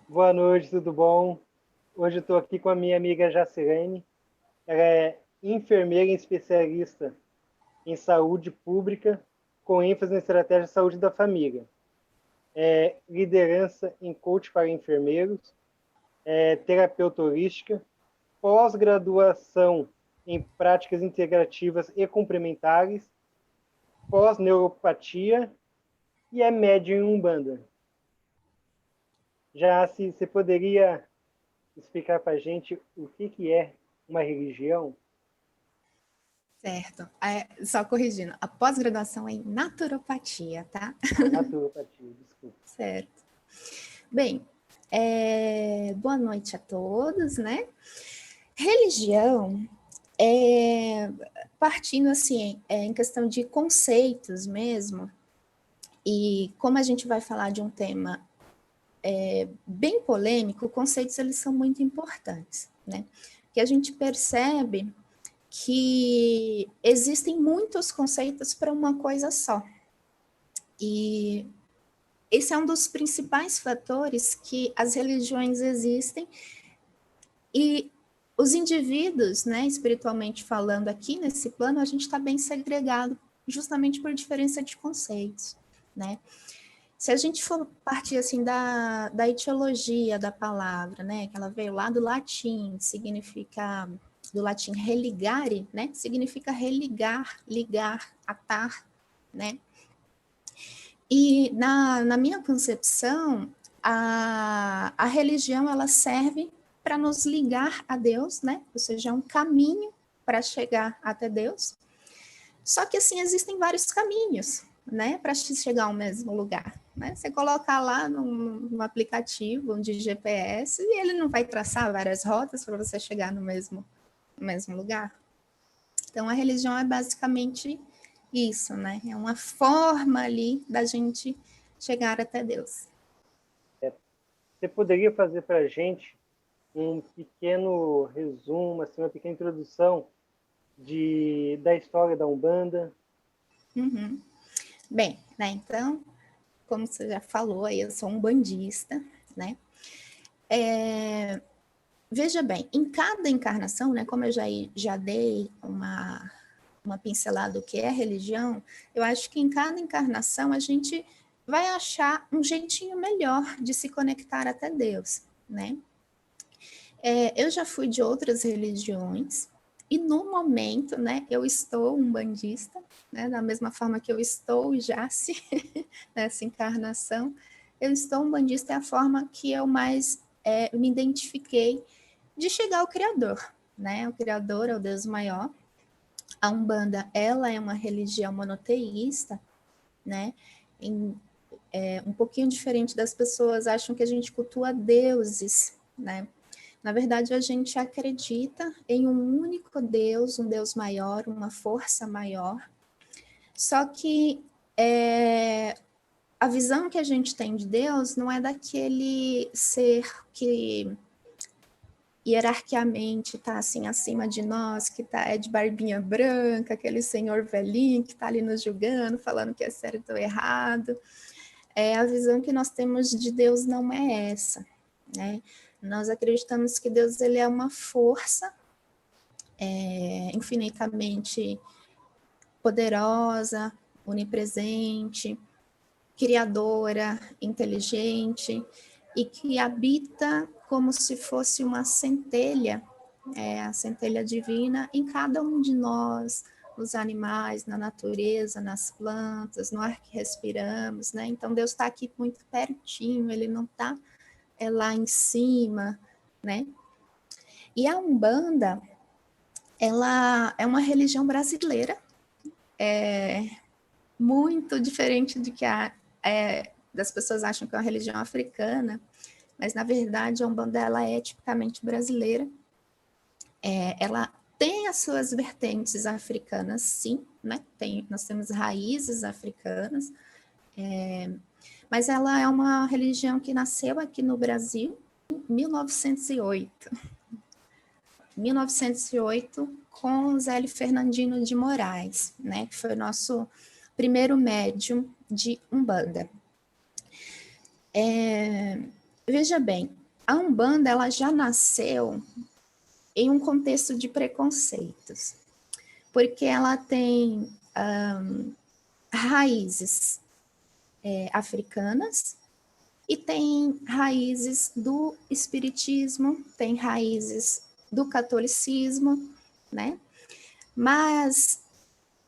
Boa noite, tudo bom? Hoje eu estou aqui com a minha amiga Jacilene. Ela é enfermeira e especialista em saúde pública, com ênfase na estratégia de saúde da família. É liderança em coach para enfermeiros, é terapeuta holística, pós-graduação em práticas integrativas e complementares, pós-neuropatia e é médium em Umbanda. Já se você poderia explicar para a gente o que é uma religião? Certo. Só corrigindo, a pós-graduação é em naturopatia, tá? Naturopatia, desculpa. Certo. Bem, boa noite a todos, né? Religião partindo assim, em questão de conceitos mesmo, e como a gente vai falar de um tema bem polêmico, conceitos eles são muito importantes, né? Que a gente percebe que existem muitos conceitos para uma coisa só. E esse é um dos principais fatores que as religiões existem e os indivíduos, né, espiritualmente falando aqui nesse plano, a gente está bem segregado justamente por diferença de conceitos, né? Se a gente for partir assim da etiologia da palavra, né, que ela veio lá do latim, significa do latim religare, né, significa religar, ligar, atar, né? E na minha concepção, a religião ela serve para nos ligar a Deus, né? Ou seja, é um caminho para chegar até Deus. Só que assim existem vários caminhos, né, para chegar ao mesmo lugar. Né? Você colocar lá num aplicativo de GPS e ele não vai traçar várias rotas para você chegar no mesmo lugar. Então a religião é basicamente isso, né? É uma forma ali da gente chegar até Deus. Você poderia fazer para a gente um pequeno resumo, assim, uma pequena introdução da história da Umbanda? Uhum. Bem, né, então, como você já falou, eu sou um bandista, né? Veja bem, em cada encarnação, né, como eu já dei uma pincelada do que é religião, eu acho que em cada encarnação a gente vai achar um jeitinho melhor de se conectar até Deus, né? Eu já fui de outras religiões e no momento, né, eu estou umbandista, né, da mesma forma que eu estou já se nessa encarnação, eu estou umbandista é a forma que eu mais me identifiquei de chegar ao Criador, né? O Criador é o Deus maior. A Umbanda, ela é uma religião monoteísta, né? Um pouquinho diferente das pessoas acham que a gente cultua deuses, né? Na verdade, a gente acredita em um único Deus, um Deus maior, uma força maior. Só que a visão que a gente tem de Deus não é daquele ser que hierarquicamente está assim acima de nós, que é de barbinha branca, aquele senhor velhinho que está ali nos julgando, falando que é certo ou errado. A visão que nós temos de Deus não é essa, né? Nós acreditamos que Deus ele é uma força infinitamente poderosa, onipresente, criadora, inteligente e que habita como se fosse uma centelha, a centelha divina em cada um de nós, nos animais, na natureza, nas plantas, no ar que respiramos, né? Então Deus está aqui muito pertinho, ele não está lá em cima, né? E a Umbanda, ela é uma religião brasileira, muito diferente do que das pessoas acham que é uma religião africana, mas na verdade a Umbanda ela é tipicamente brasileira. Ela tem as suas vertentes africanas, sim, né? Nós temos raízes africanas, mas ela é uma religião que nasceu aqui no Brasil em 1908. 1908, com Zélio Fernandino de Moraes, né? Que foi o nosso primeiro médium de Umbanda. veja bem, a Umbanda ela já nasceu em um contexto de preconceitos, porque ela tem raízes africanas e tem raízes do espiritismo, tem raízes do catolicismo, né? Mas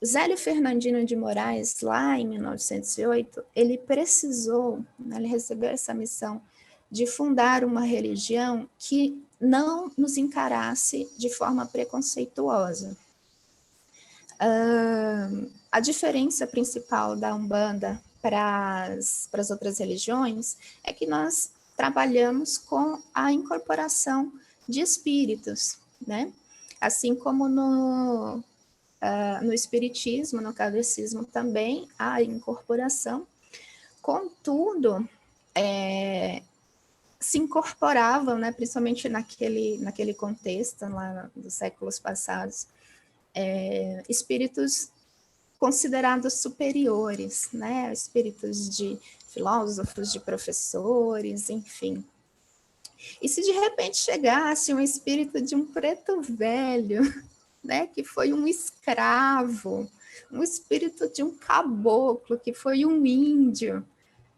Zélio Fernandino de Moraes, lá em 1908, ele precisou, ele recebeu essa missão de fundar uma religião que não nos encarasse de forma preconceituosa. A diferença principal da Umbanda para as outras religiões é que nós trabalhamos com a incorporação de espíritos, né? Assim como no espiritismo, no kardecismo também há incorporação. Contudo, se incorporavam, né, principalmente naquele contexto lá dos séculos passados, espíritos considerados superiores, né, espíritos de filósofos, de professores, enfim. E se de repente chegasse um espírito de um preto velho, né, que foi um escravo, um espírito de um caboclo, que foi um índio,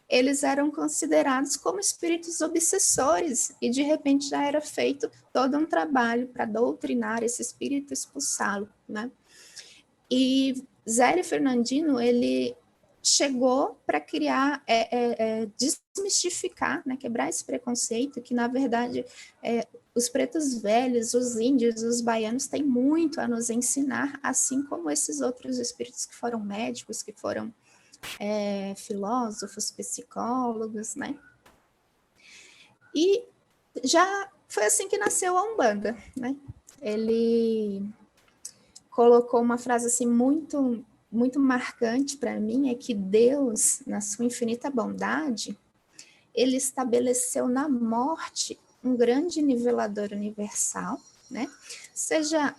eles eram considerados como espíritos obsessores, e de repente já era feito todo um trabalho para doutrinar esse espírito, expulsá-lo, né? E Zélio Fernandino, ele chegou para criar, desmistificar, né, quebrar esse preconceito, que na verdade os pretos velhos, os índios, os baianos têm muito a nos ensinar, assim como esses outros espíritos que foram médicos, que foram filósofos, psicólogos, né? E já foi assim que nasceu a Umbanda, né? Ele colocou uma frase assim muito, muito marcante para mim, é que Deus, na sua infinita bondade, ele estabeleceu na morte um grande nivelador universal, né? Seja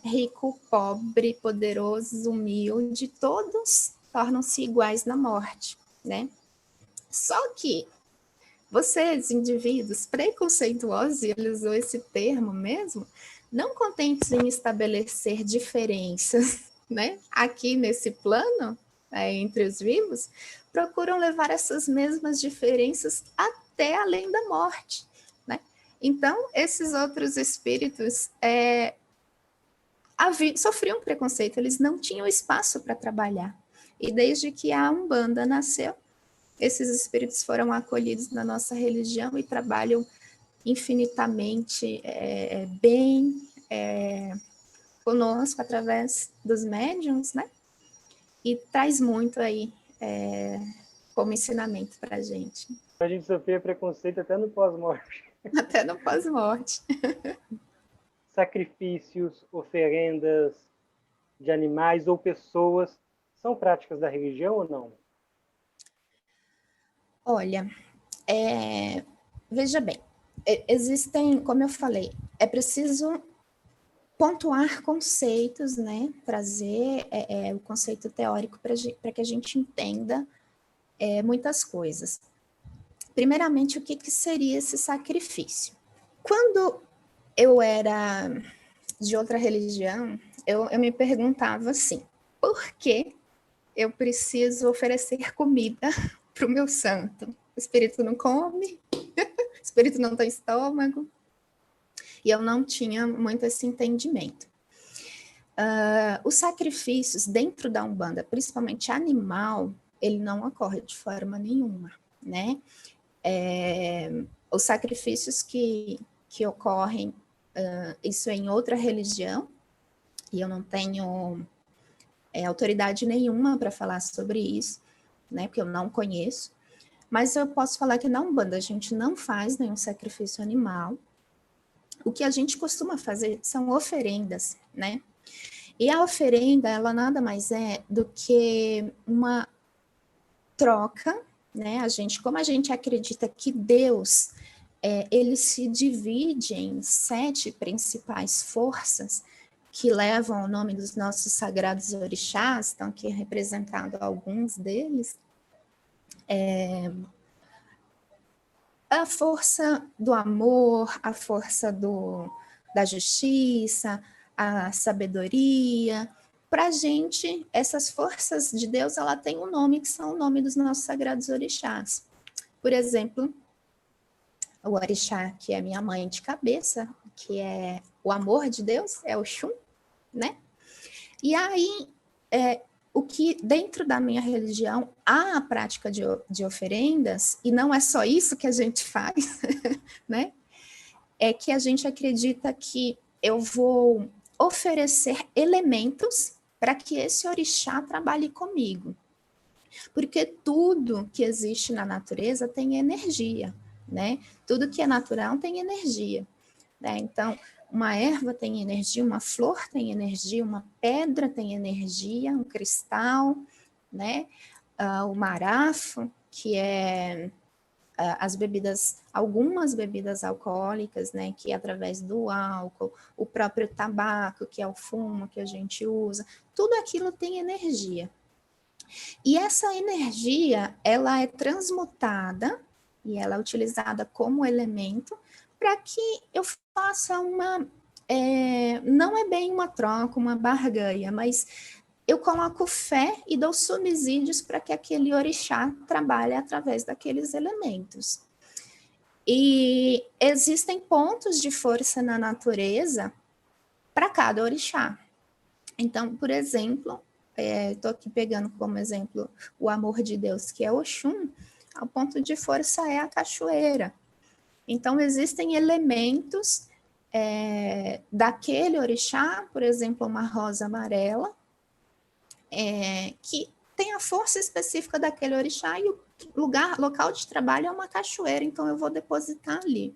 rico, pobre, poderoso, humilde, todos tornam-se iguais na morte, né? Só que vocês, indivíduos preconceituosos, e ele usou esse termo mesmo, não contentes em estabelecer diferenças, né, aqui nesse plano, entre os vivos, procuram levar essas mesmas diferenças até além da morte, né? Então, esses outros espíritos sofriam preconceito, eles não tinham espaço para trabalhar. E desde que a Umbanda nasceu, esses espíritos foram acolhidos na nossa religião e trabalham infinitamente bem conosco através dos médiuns, né? E traz muito aí como ensinamento para a gente. A gente sofria preconceito até no pós-morte. Até no pós-morte. Sacrifícios, oferendas de animais ou pessoas são práticas da religião ou não? Olha, veja bem, existem, como eu falei, é preciso pontuar conceitos, né? Trazer o conceito teórico para que a gente entenda muitas coisas. Primeiramente, o que seria esse sacrifício? Quando eu era de outra religião, eu me perguntava assim, por que eu preciso oferecer comida para o meu santo? O espírito não come, o espírito não tem estômago, e eu não tinha muito esse entendimento. Os sacrifícios dentro da Umbanda, principalmente animal, ele não ocorre de forma nenhuma, né? Os sacrifícios que ocorrem, isso é em outra religião, e eu não tenho autoridade nenhuma para falar sobre isso, né? Porque eu não conheço, mas eu posso falar que na Umbanda a gente não faz nenhum sacrifício animal. O que a gente costuma fazer são oferendas, né? E a oferenda, ela nada mais é do que uma troca, né? Como a gente acredita que Deus, ele se divide em 7 principais forças que levam o nome dos nossos sagrados orixás, estão aqui representados alguns deles. a força do amor, a força da justiça, a sabedoria. Para a gente, essas forças de Deus, ela tem um nome, que são o nome dos nossos sagrados orixás. Por exemplo, o orixá, que é minha mãe de cabeça, que é o amor de Deus, é o Oxum, né? E aí, o que dentro da minha religião há a prática de oferendas, e não é só isso que a gente faz, né? É que a gente acredita que eu vou oferecer elementos para que esse orixá trabalhe comigo. Porque tudo que existe na natureza tem energia, né? Tudo que é natural tem energia, né? Então, uma erva tem energia, uma flor tem energia, uma pedra tem energia, um cristal, né? O marafo, que é as bebidas, algumas bebidas alcoólicas, né, que através do álcool, o próprio tabaco, que é o fumo que a gente usa, tudo aquilo tem energia. E essa energia, ela é transmutada e ela é utilizada como elemento para que eu faça não é bem uma troca, uma barganha, mas eu coloco fé e dou subsídios para que aquele orixá trabalhe através daqueles elementos. E existem pontos de força na natureza para cada orixá. Então, por exemplo, estou aqui pegando como exemplo o amor de Deus, que é Oxum, o ponto de força é a cachoeira. Então, existem elementos daquele orixá, por exemplo, uma rosa amarela, que tem a força específica daquele orixá e o local de trabalho é uma cachoeira, então eu vou depositar ali.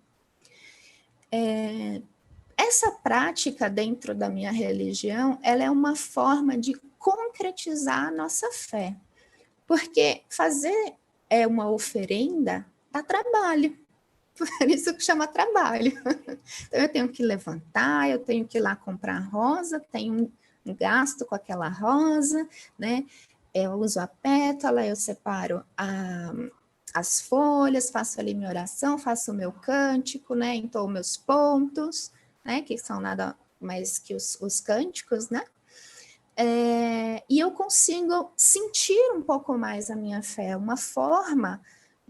Essa prática dentro da minha religião, ela é uma forma de concretizar a nossa fé, porque fazer uma oferenda dá trabalho, por isso que chama trabalho. Então eu tenho que levantar, eu tenho que ir lá comprar rosa, tenho um gasto com aquela rosa, né? Eu uso a pétala, eu separo as folhas, faço ali minha oração, faço o meu cântico, né? Entoo meus pontos, né? Que são nada mais que os cânticos, né? E eu consigo sentir um pouco mais a minha fé, uma forma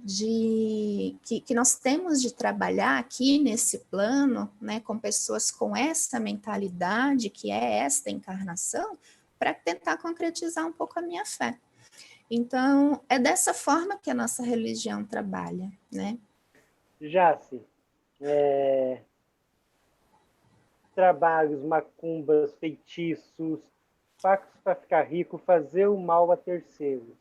que nós temos de trabalhar aqui nesse plano, né, com pessoas com essa mentalidade, que é esta encarnação, para tentar concretizar um pouco a minha fé. Então, é dessa forma que a nossa religião trabalha, né? Jace, trabalhos, macumbas, feitiços, pactos para ficar rico, fazer o mal a terceiros.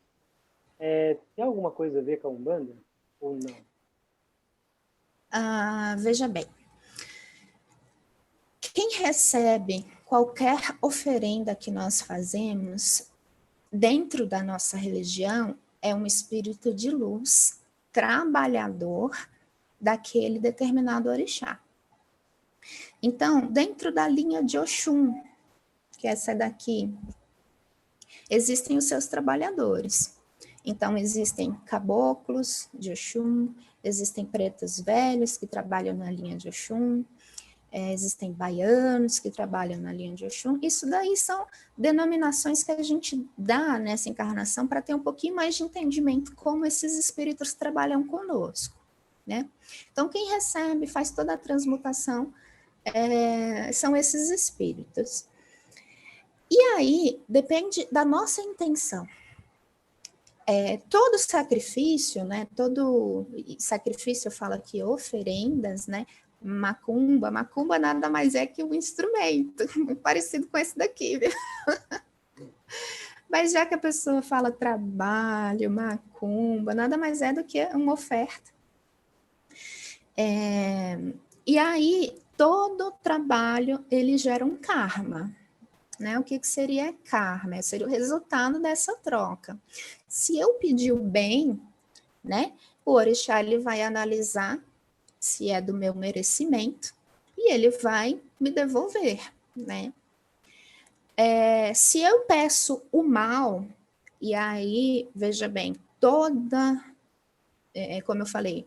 Tem alguma coisa a ver com a Umbanda ou não? Veja bem, quem recebe qualquer oferenda que nós fazemos dentro da nossa religião é um espírito de luz, trabalhador daquele determinado orixá. Então, dentro da linha de Oxum, que é essa daqui, existem os seus trabalhadores. Então, existem caboclos de Oxum, existem pretos velhos que trabalham na linha de Oxum, existem baianos que trabalham na linha de Oxum. Isso daí são denominações que a gente dá nessa encarnação para ter um pouquinho mais de entendimento como esses espíritos trabalham conosco, né? Então, quem recebe, faz toda a transmutação, são esses espíritos. E aí, depende da nossa intenção. Todo sacrifício, né? Todo sacrifício, eu falo aqui, oferendas, né? Macumba nada mais é que um instrumento, parecido com esse daqui, viu? Mas já que a pessoa fala trabalho, macumba, nada mais é do que uma oferta. E aí, todo trabalho, ele gera um karma, né? O que seria karma? Seria o resultado dessa troca. Se eu pedir o bem, né? O orixá, ele vai analisar se é do meu merecimento, e ele vai me devolver, né? Se eu peço o mal, e aí, veja bem, como eu falei,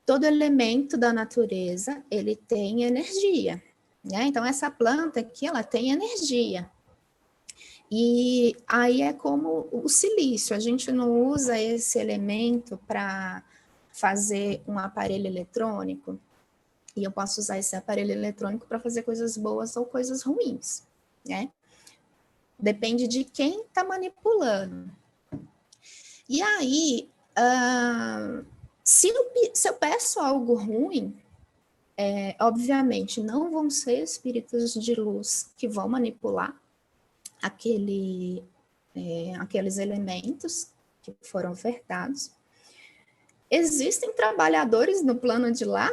todo elemento da natureza, ele tem energia, né? Então, essa planta aqui, ela tem energia. E aí é como o silício, a gente não usa esse elemento para fazer um aparelho eletrônico, e eu posso usar esse aparelho eletrônico para fazer coisas boas ou coisas ruins, né? Depende de quem está manipulando. E aí, se eu peço algo ruim, obviamente não vão ser espíritos de luz que vão manipular aqueles elementos que foram ofertados. Existem trabalhadores no plano de lá,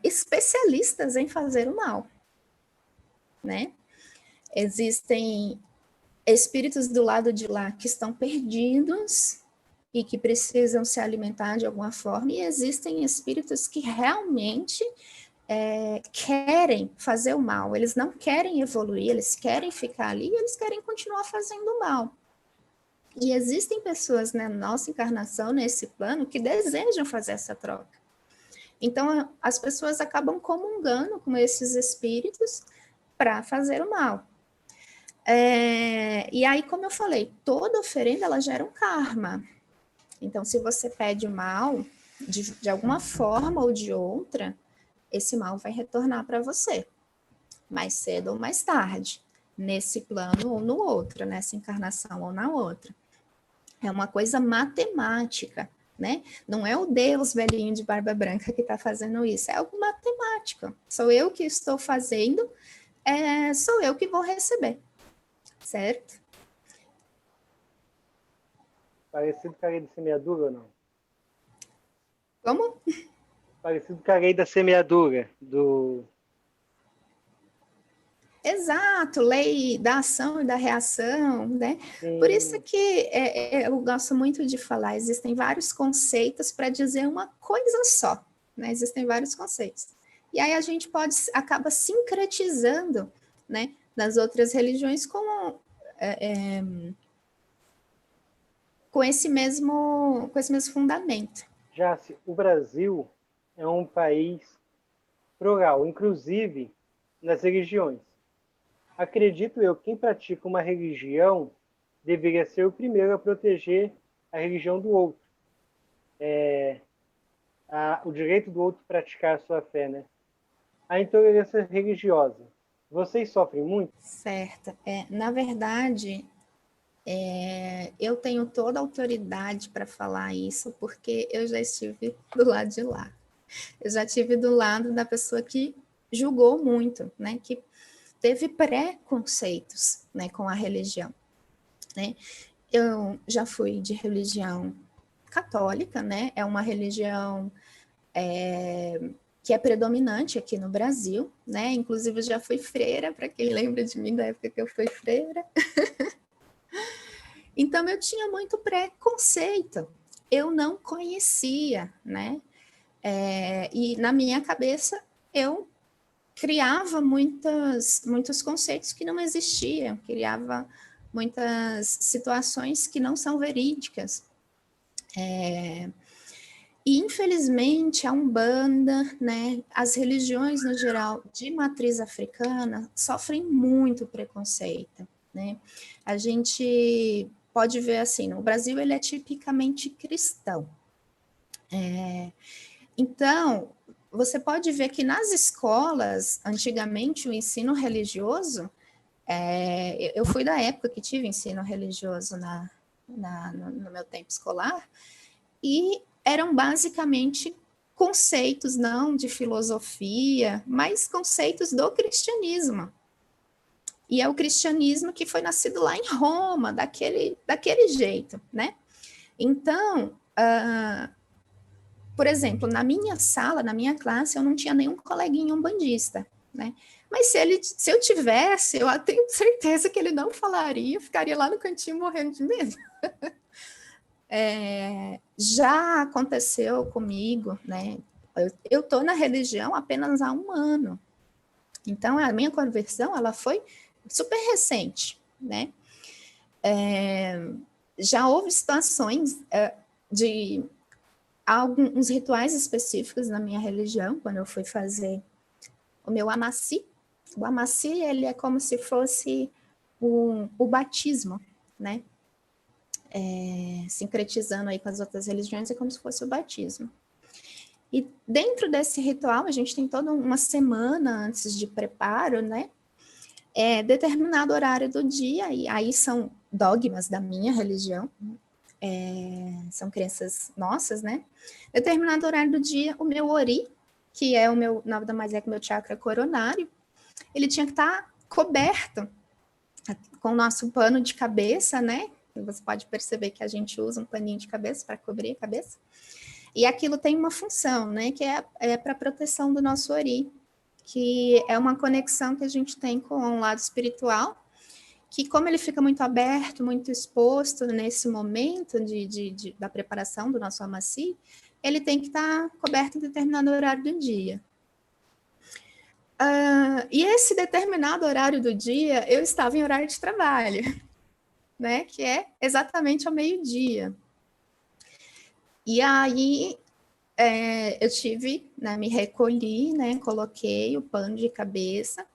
especialistas em fazer o mal, né? Existem espíritos do lado de lá que estão perdidos e que precisam se alimentar de alguma forma, e existem espíritos que realmente querem fazer o mal, eles não querem evoluir, eles querem ficar ali e eles querem continuar fazendo mal. E existem pessoas na nossa encarnação, nesse plano, que desejam fazer essa troca. Então, as pessoas acabam comungando com esses espíritos para fazer o mal. E aí, como eu falei, toda oferenda, ela gera um karma. Então, se você pede o mal, de alguma forma ou de outra, esse mal vai retornar para você, mais cedo ou mais tarde, nesse plano ou no outro, nessa encarnação ou na outra. É uma coisa matemática, né? Não é o Deus velhinho de barba branca que está fazendo isso, é algo matemático. Sou eu que estou fazendo, sou eu que vou receber, certo? Parecido com a lei da semeadura ou não? Como? Parecido com a lei da semeadura, do... Exato, lei da ação e da reação, né? Sim. Por isso que eu gosto muito de falar, existem vários conceitos para dizer uma coisa só, né? Existem vários conceitos. E aí a gente acaba sincretizando, né, nas outras religiões com esse mesmo fundamento. Jace, o Brasil é um país plural, inclusive nas religiões. Acredito eu que quem pratica uma religião deveria ser o primeiro a proteger a religião do outro. O direito do outro praticar a sua fé, né? A intolerância religiosa. Vocês sofrem muito? Certo. Na verdade, eu tenho toda a autoridade para falar isso, porque eu já estive do lado de lá. Eu já estive do lado da pessoa que julgou muito, né? Que teve preconceitos, né, com a religião, né? Eu já fui de religião católica, né? É uma religião que é predominante aqui no Brasil, né? Inclusive, eu já fui freira, para quem lembra de mim da época que eu fui freira. Então, eu tinha muito preconceito. Eu não conhecia, né? E na minha cabeça, eu criava muitos conceitos que não existiam, criava muitas situações que não são verídicas. E, infelizmente, a Umbanda, né, as religiões, no geral, de matriz africana, sofrem muito preconceito, né? A gente pode ver assim, no Brasil ele é tipicamente cristão. Então, você pode ver que nas escolas, antigamente, o ensino religioso, eu fui da época que tive ensino religioso no meu tempo escolar, e eram basicamente conceitos, não de filosofia, mas conceitos do cristianismo. E é o cristianismo que foi nascido lá em Roma, daquele jeito, né? Então, por exemplo, na minha sala, na minha classe, eu não tinha nenhum coleguinha umbandista, né? Mas se eu tivesse, eu tenho certeza que ele não falaria, ficaria lá no cantinho morrendo de medo. Já aconteceu comigo, né? Eu estou na religião apenas há 1 ano. Então, a minha conversão, ela foi super recente, né? Já houve situações de há alguns rituais específicos na minha religião, quando eu fui fazer o meu amaci. O amaci, ele é como se fosse o batismo, né? Sincretizando aí com as outras religiões, é como se fosse o batismo. E dentro desse ritual, a gente tem toda uma semana antes de preparo, né? Determinado horário do dia, e aí são dogmas da minha religião, são crenças nossas, né? Determinado horário do dia, o meu ori, que é o meu, nada mais é que o meu chakra coronário, ele tinha que estar coberto com o nosso pano de cabeça, né? Você pode perceber que a gente usa um paninho de cabeça para cobrir a cabeça. E aquilo tem uma função, né? Que é para proteção do nosso ori, que é uma conexão que a gente tem com o lado espiritual, que como ele fica muito aberto, muito exposto nesse momento da preparação do nosso amaci, ele tem que estar coberto em determinado horário do dia. E esse determinado horário do dia, eu estava em horário de trabalho, né? Que é exatamente ao meio-dia. E aí eu tive, né, me recolhi, né? Coloquei o pano de cabeça,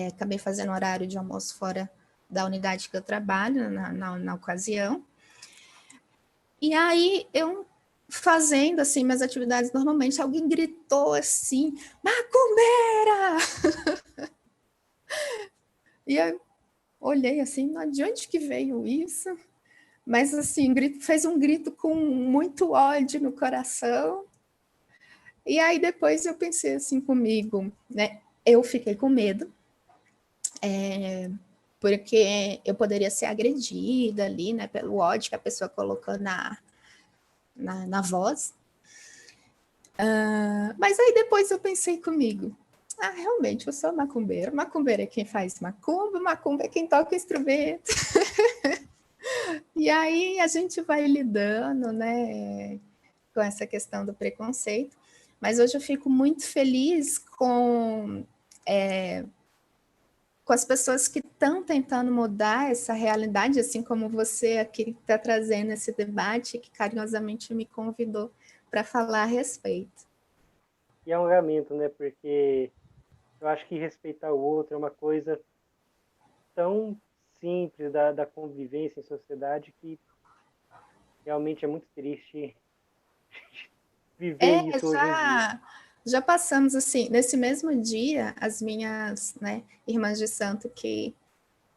acabei fazendo horário de almoço fora da unidade que eu trabalho na ocasião. E aí eu fazendo assim minhas atividades normalmente, alguém gritou assim, macumbeira! E eu olhei assim, de onde que veio isso? Mas assim, fez um grito com muito ódio no coração. E aí depois eu pensei assim comigo, né? Eu fiquei com medo, porque eu poderia ser agredida ali, né? Pelo ódio que a pessoa colocou na voz. Mas aí depois eu pensei comigo, realmente, eu sou macumbeira. Macumbeira é quem faz macumba é quem toca o instrumento. E aí a gente vai lidando, né, com essa questão do preconceito. Mas hoje eu fico muito feliz com as pessoas que estão tentando mudar essa realidade, assim como você aqui está trazendo esse debate, que carinhosamente me convidou para falar a respeito. E é um lamento, né? Porque eu acho que respeitar o outro é uma coisa tão simples da convivência em sociedade que realmente é muito triste viver isso hoje em dia. Já passamos assim, nesse mesmo dia, as minhas, né, irmãs de santo que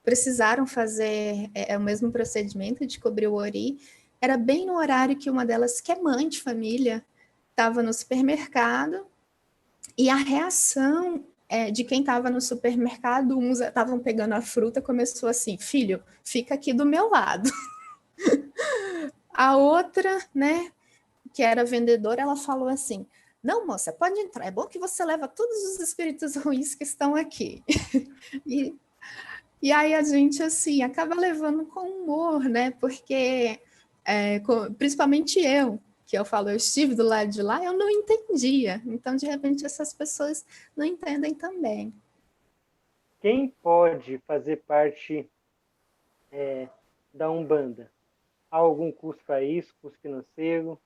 precisaram fazer o mesmo procedimento de cobrir o ori, era bem no horário que uma delas, que é mãe de família, estava no supermercado, e a reação de quem estava no supermercado, uns estavam pegando a fruta, começou assim, filho, fica aqui do meu lado. A outra, né, que era vendedora, ela falou assim, não, moça, pode entrar, é bom que você leva todos os espíritos ruins que estão aqui. E aí a gente, assim, acaba levando com humor, né, porque, principalmente que eu falo, eu estive do lado de lá, eu não entendia. Então, de repente, essas pessoas não entendem também. Quem pode fazer parte da Umbanda? Há algum custo para isso, custo financeiro?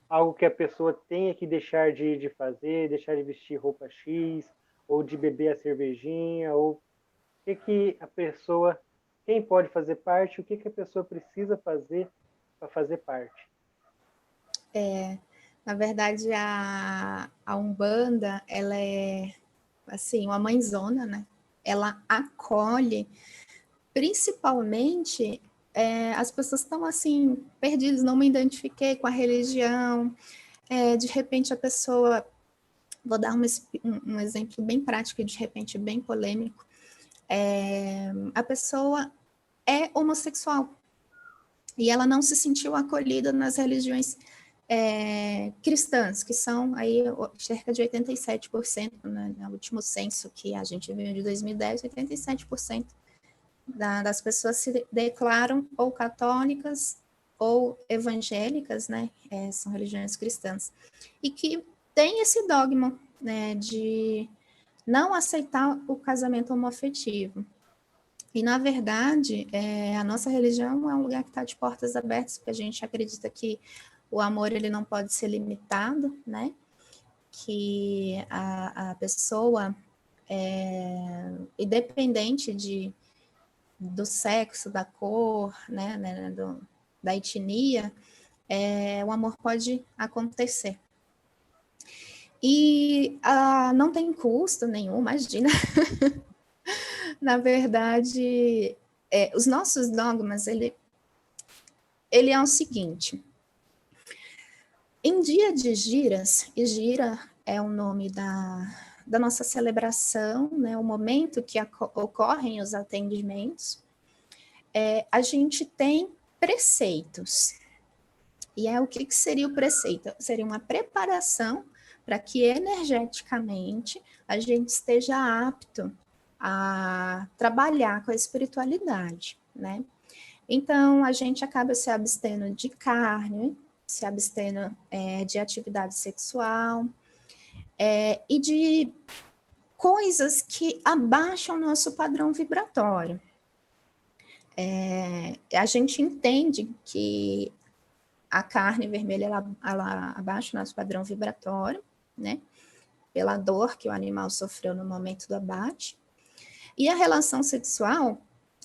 Algo que a pessoa tenha que deixar de fazer, deixar de vestir roupa X, ou de beber a cervejinha, ou o que a pessoa, quem pode fazer parte, o que a pessoa precisa fazer para fazer parte? Na verdade, a Umbanda, ela é, assim, uma mãezona, né? Ela acolhe, principalmente, as pessoas estão, assim, perdidas, não me identifiquei com a religião, de repente a pessoa, vou dar um exemplo bem prático e de repente bem polêmico, a pessoa é homossexual e ela não se sentiu acolhida nas religiões cristãs, que são aí cerca de 87%, né, no último censo que a gente viu de 2010, 87% das pessoas se declaram ou católicas ou evangélicas, né, são religiões cristãs, e que tem esse dogma, né, de não aceitar o casamento homoafetivo. E, na verdade, a nossa religião é um lugar que está de portas abertas, porque a gente acredita que o amor ele não pode ser limitado, né? Que a pessoa, independente do sexo, da cor, né, da etnia, o amor pode acontecer. E não tem custo nenhum, imagina. Na verdade, os nossos dogmas, ele é o seguinte: em dia de giras, e gira é o nome da nossa celebração, né, o momento que ocorrem os atendimentos, a gente tem preceitos. E o que seria o preceito? Seria uma preparação para que energeticamente a gente esteja apto a trabalhar com a espiritualidade, né? Então, a gente acaba se abstendo de carne, se abstendo de atividade sexual e de coisas que abaixam o nosso padrão vibratório. A gente entende que a carne vermelha, ela abaixa o nosso padrão vibratório, né? Pela dor que o animal sofreu no momento do abate. E a relação sexual,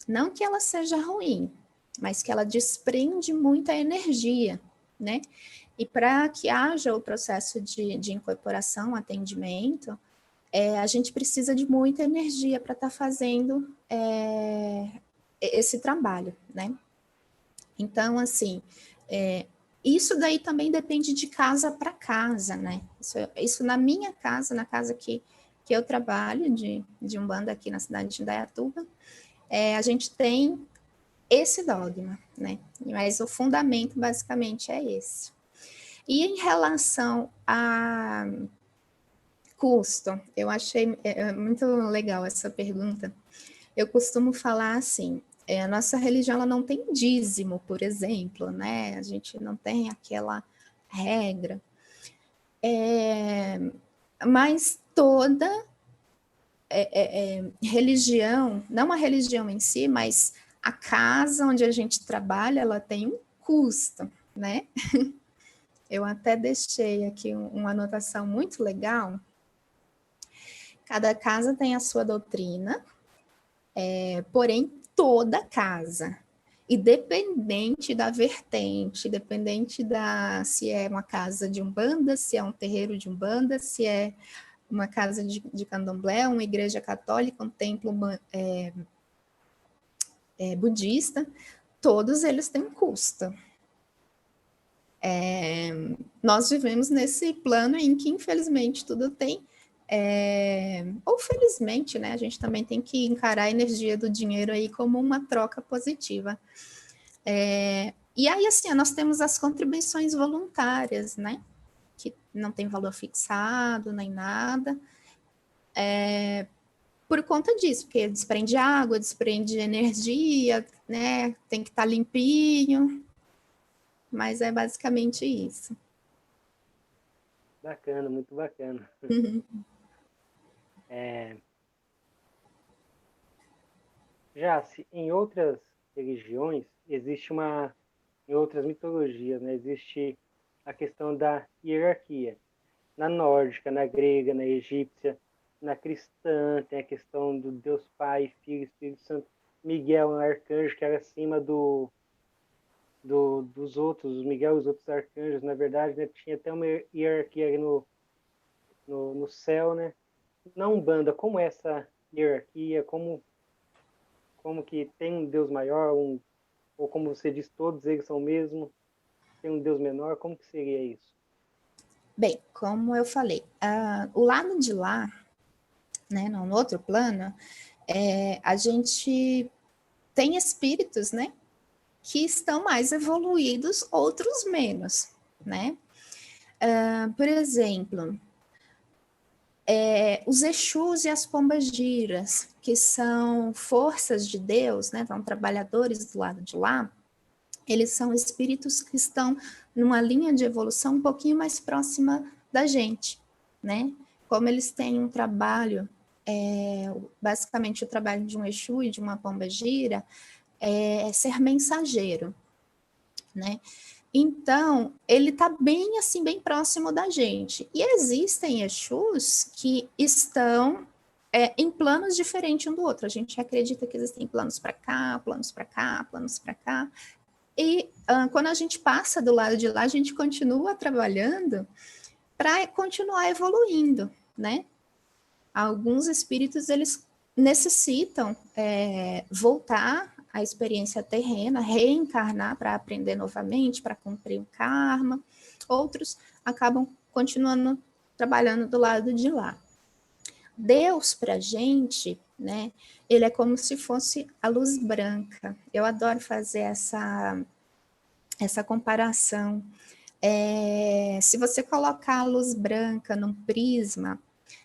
não que ela seja ruim, mas que ela desprende muita energia, né? E para que haja o processo de incorporação, atendimento, a gente precisa de muita energia para estar fazendo esse trabalho, né? Então, assim, isso daí também depende de casa para casa, né? Isso na minha casa, na casa que eu trabalho, de Umbanda aqui na cidade de Indaiatuba, a gente tem esse dogma, né? Mas o fundamento basicamente é esse. E em relação a custo, eu achei muito legal essa pergunta. Eu costumo falar assim, a nossa religião ela não tem dízimo, por exemplo, né? A gente não tem aquela regra. Mas toda religião, não a religião em si, mas a casa onde a gente trabalha, ela tem um custo, né? Eu até deixei aqui uma anotação muito legal. Cada casa tem a sua doutrina, porém, toda casa, independente da vertente, independente se é uma casa de Umbanda, se é um terreiro de Umbanda, se é uma casa de candomblé, uma igreja católica, um templo budista, todos eles têm um custo. Nós vivemos nesse plano em que, infelizmente, tudo tem, ou felizmente, né, a gente também tem que encarar a energia do dinheiro aí como uma troca positiva. E aí, assim, nós temos as contribuições voluntárias, né, que não tem valor fixado, nem nada, por conta disso, porque desprende água, desprende energia, né, tem que estar limpinho, mas é basicamente isso. Bacana, muito bacana. Já se em outras religiões existe em outras mitologias, né, existe a questão da hierarquia. Na nórdica, na grega, na egípcia, na cristã, tem a questão do Deus Pai, Filho, Espírito Santo. Miguel, um arcanjo que era acima dos outros, Miguel e os outros arcanjos, na verdade, né, tinha até uma hierarquia ali no céu, né? Na Umbanda, como é essa hierarquia, como que tem um Deus maior, ou como você diz, todos eles são o mesmo, tem um Deus menor, como que seria isso? Bem, como eu falei, o lado de lá, né, no outro plano, a gente tem espíritos, né, que estão mais evoluídos, outros menos, né? Por exemplo, os Exus e as Pombagiras, que são forças de Deus, né, são trabalhadores do lado de lá, eles são espíritos que estão numa linha de evolução um pouquinho mais próxima da gente, né? Como eles têm um trabalho basicamente o trabalho de um Exu e de uma pombagira é ser mensageiro, né? Então, ele está bem assim, bem próximo da gente. E existem Exus que estão em planos diferentes um do outro. A gente acredita que existem planos para cá, planos para cá, planos para cá. E quando a gente passa do lado de lá, a gente continua trabalhando para continuar evoluindo, né? Alguns espíritos, eles necessitam voltar à experiência terrena, reencarnar para aprender novamente, para cumprir o karma. Outros acabam continuando trabalhando do lado de lá. Deus, para a gente, né, ele é como se fosse a luz branca. Eu adoro fazer essa comparação. Se você colocar a luz branca num prisma,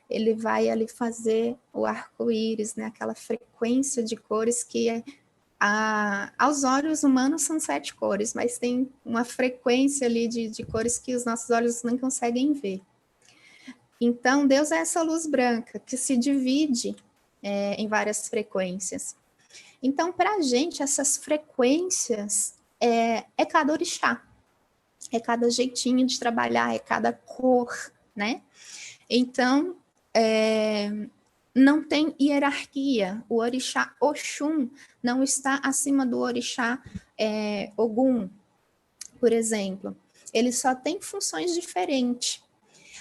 ele vai ali fazer o arco-íris, né? Aquela frequência de cores que aos olhos humanos são 7 cores, mas tem uma frequência ali de cores que os nossos olhos não conseguem ver. Então, Deus é essa luz branca que se divide em várias frequências. Então, para a gente, essas frequências é cada orixá, é cada jeitinho de trabalhar, é cada cor, né? Então, não tem hierarquia. O orixá Oxum não está acima do orixá Ogum, por exemplo. Ele só tem funções diferentes.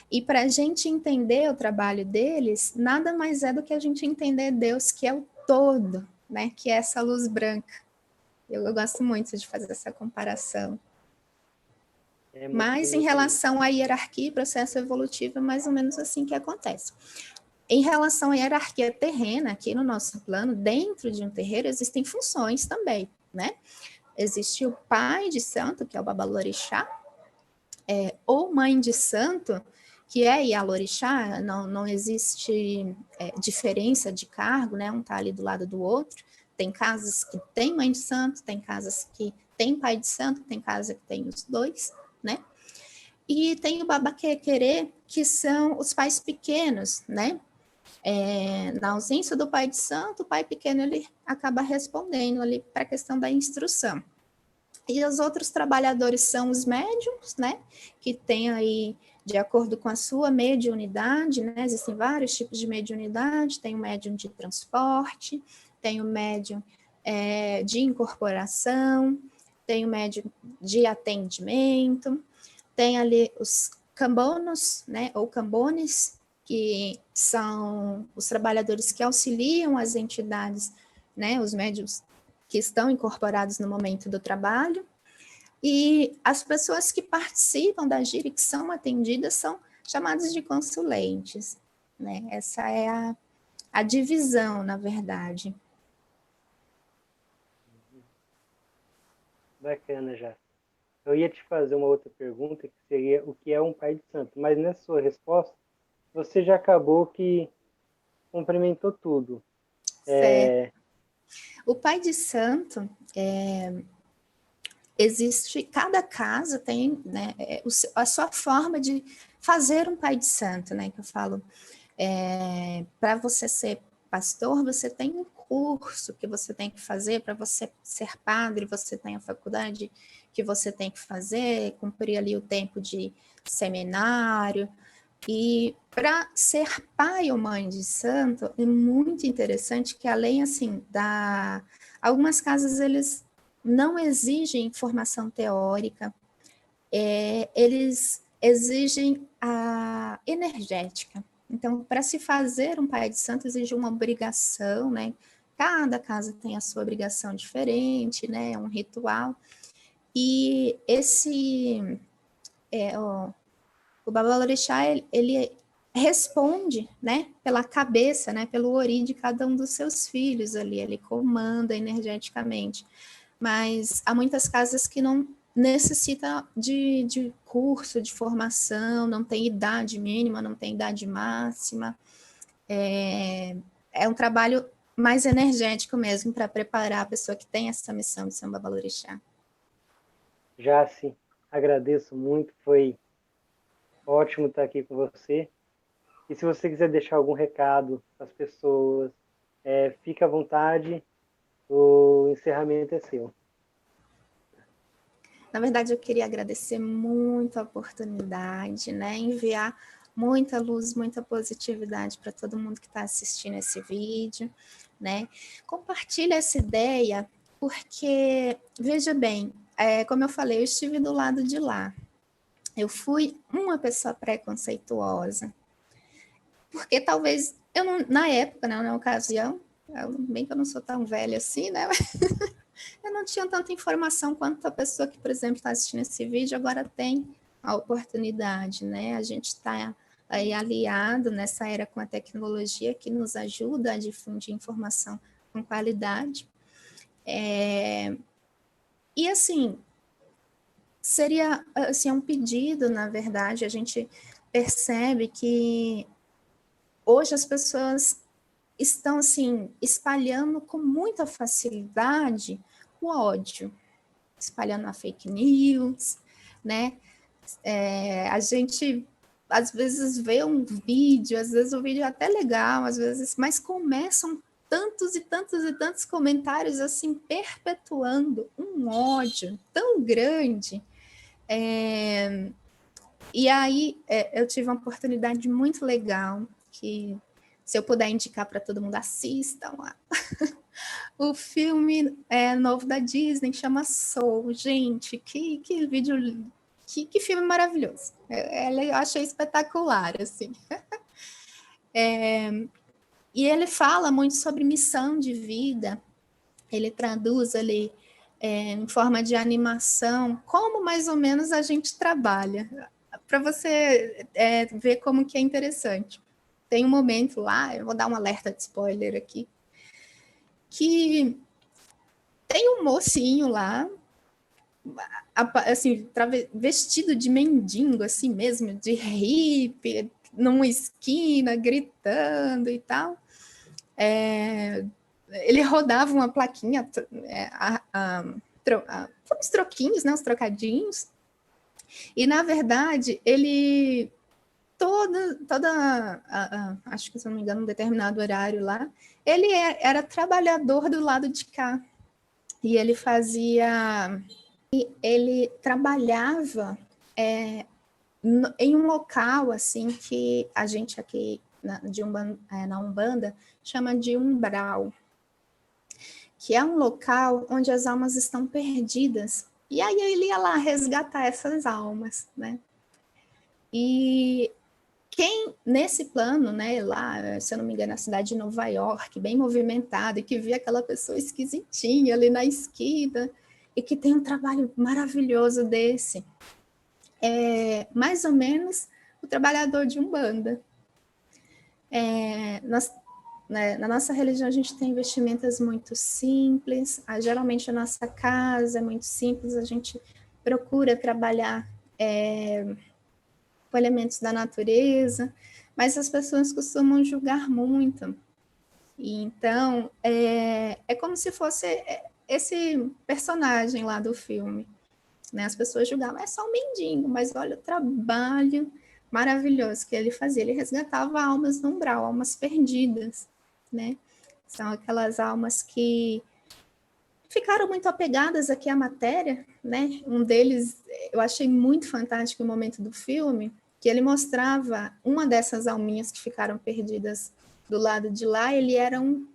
E para a gente entender o trabalho deles, nada mais é do que a gente entender Deus, que é o todo, né? Que é essa luz branca. Eu gosto muito de fazer essa comparação. Mas em relação à hierarquia e processo evolutivo, é mais ou menos assim que acontece. Em relação à hierarquia terrena, aqui no nosso plano, dentro de um terreiro, existem funções também, né? Existe o pai de santo, que é o babalorixá, ou mãe de santo, que é Ialorixá, não existe diferença de cargo, né? Um está ali do lado do outro. Tem casas que tem mãe de santo, tem casas que tem pai de santo, tem casa que tem os dois, né? E tem o babaquequerê, que são os pais pequenos, né? Na ausência do pai de santo, o pai pequeno ele acaba respondendo ali para a questão da instrução. E os outros trabalhadores são os médiums, né? Que tem aí, de acordo com a sua mediunidade, né? Existem vários tipos de mediunidade, tem o médium de transporte, tem o médium de incorporação, tem o médium de atendimento, tem ali os cambonos, né? Ou cambones, que são os trabalhadores que auxiliam as entidades, né? Os médiums que estão incorporados no momento do trabalho, e as pessoas que participam da gira e que são atendidas são chamadas de consulentes, né? Essa é a divisão, na verdade. Bacana, já. Eu ia te fazer uma outra pergunta, que seria o que é um pai de santo, mas nessa sua resposta, você já acabou que complementou tudo. Certo. O pai de santo, existe, cada casa tem, né, a sua forma de fazer um pai de santo, né, que eu falo, para você ser pastor, você tem um curso que você tem que fazer, para você ser padre, você tem a faculdade que você tem que fazer, cumprir ali o tempo de seminário, e para ser pai ou mãe de santo, é muito interessante que além, assim, algumas casas, eles não exigem formação teórica, eles exigem a energética. Então, para se fazer um pai de santo, exige uma obrigação, né? Cada casa tem a sua obrigação diferente, né? É um ritual. E o Babalorixá, ele responde, né, pela cabeça, né, pelo ori de cada um dos seus filhos ali, ele comanda energeticamente. Mas há muitas casas que não necessita de curso, de formação, não tem idade mínima, não tem idade máxima. É um trabalho mais energético mesmo para preparar a pessoa que tem essa missão de ser um Babalorixá. Já sim, agradeço muito, foi ótimo estar aqui com você. E se você quiser deixar algum recado para as pessoas, fica à vontade, o encerramento é seu. Na verdade, eu queria agradecer muito a oportunidade, né? Enviar muita luz, muita positividade para todo mundo que está assistindo esse vídeo, né? Compartilha essa ideia, porque, veja bem, como eu falei, eu estive do lado de lá. Eu fui uma pessoa preconceituosa, porque talvez, eu não, na época, né, na ocasião, bem que eu não sou tão velha assim, né? Eu não tinha tanta informação quanto a pessoa que, por exemplo, está assistindo esse vídeo agora tem a oportunidade, né? A gente está aí aliado nessa era com a tecnologia que nos ajuda a difundir informação com qualidade. E assim, seria assim, um pedido, na verdade, a gente percebe que hoje as pessoas estão assim espalhando com muita facilidade o ódio, espalhando a fake news, né? A gente às vezes vê um vídeo, às vezes o vídeo é até legal, às vezes, mas começam tantos e tantos e tantos comentários assim perpetuando um ódio tão grande. E aí eu tive uma oportunidade muito legal que, se eu puder indicar para todo mundo, assistam lá. O filme novo da Disney chama Soul. Gente, que vídeo, que filme maravilhoso. Eu achei espetacular, assim. E ele fala muito sobre missão de vida. Ele traduz ali em forma de animação como mais ou menos a gente trabalha. Para você ver como que é interessante. Tem um momento lá, eu vou dar um alerta de spoiler aqui, que tem um mocinho lá, assim, vestido de mendigo, assim mesmo, de hippie, numa esquina, gritando e tal. Ele rodava uma plaquinha, uns troquinhos, né, uns trocadinhos, e na verdade ele acho que se não me engano, um determinado horário lá, ele era trabalhador do lado de cá, e ele trabalhava em um local assim que a gente aqui na Umbanda chama de umbral, que é um local onde as almas estão perdidas. E aí ele ia lá resgatar essas almas, né? E quem, nesse plano, né, lá, se eu não me engano, na cidade de Nova York, bem movimentada, e que via aquela pessoa esquisitinha ali na esquina, e que tem um trabalho maravilhoso desse, mais ou menos o trabalhador de Umbanda. Na nossa religião, a gente tem vestimentas muito simples, geralmente a nossa casa é muito simples, a gente procura trabalhar com elementos da natureza, mas as pessoas costumam julgar muito. E então, é como se fosse esse personagem lá do filme. Né? As pessoas julgavam, é só um mendigo, mas olha o trabalho maravilhoso que ele fazia. Ele resgatava almas no umbral, almas perdidas, né? São aquelas almas que ficaram muito apegadas aqui à matéria, né? Um deles, eu achei muito fantástico o momento do filme, que ele mostrava uma dessas alminhas que ficaram perdidas do lado de lá, ele era um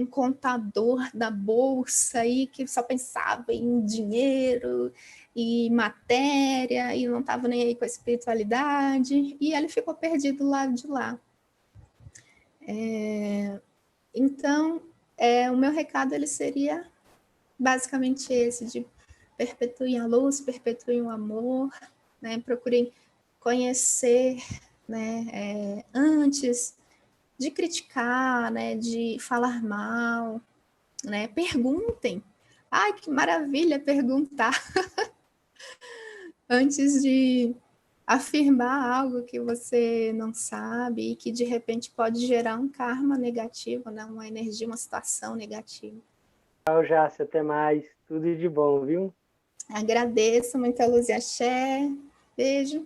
contador da bolsa e que só pensava em dinheiro e matéria e não estava nem aí com a espiritualidade, e ele ficou perdido do lado de lá. Então, o meu recado ele seria basicamente esse, de perpetuem a luz, perpetuem o amor, né? Procurem conhecer, né, antes de criticar, né, de falar mal, né? Perguntem. Ai, que maravilha perguntar antes de afirmar algo que você não sabe e que de repente pode gerar um karma negativo, né? Uma energia, uma situação negativa. Tchau, Jácia, até mais. Tudo de bom, viu? Agradeço, muita luz e axé. Beijo.